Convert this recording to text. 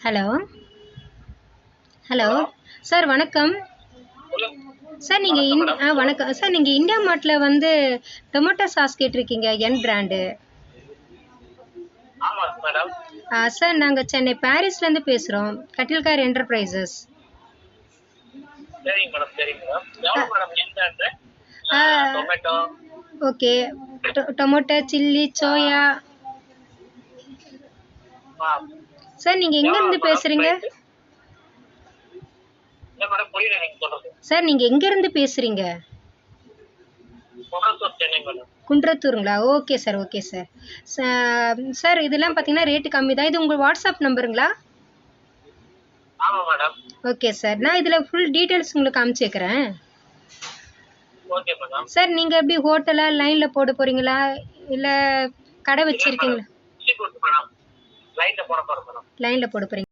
Hello hello hello. Sir வணக்கம். Sir நீங்கள் வணக்கம் மேடம். வணக்கம் சார். நீங்கள் இந்தியா மார்ட்டில் வந்து டொமேட்டோ சாஸ் கேட்டிருக்கீங்க, என் பிராண்டு. ஆமா மேடம். சார் நாங்கள் சென்னை பாரிஸ்லேருந்து பேசுகிறோம், கட்டில்கார் என்டர்பிரைசஸ். சரிங்க மேடம், சரிங்க மேடம். எவ்வளோ மேடம் எந்த tomato? Okay. Tomato, chilli, soya. Sir நீங்கள் எங்கேருந்து பேசுகிறீங்க? இல்லை மேடம், புரியல நீங்கள் சொல்கிறது. சார் நீங்கள் எங்கேருந்து பேசுகிறீங்க? குன்றத்தூர், சென்னை மேடம். குன்றத்தூருங்களா? Okay sir, okay sir. Sir இதெல்லாம் பார்த்தீங்கன்னா ரேட்டு கம்மி தான். இது உங்கள் வாட்ஸ்அப் நம்பருங்களா? ஆமாம் மேடம். ஓகே சார், நான் இதில் ஃபுல் டீட்டெயில்ஸ் உங்களுக்கு அனுப்பிச்சிக்கிறேன். Okay madam. சார் நீங்கள் எப்படி ஹோட்டலா லைனில் போட போகிறீங்களா, இல்லை கடை வச்சுருக்கீங்களா? மேடம் லைனில் போட போகிறோம் மேடம். லைனில் போட போகிறீங்க.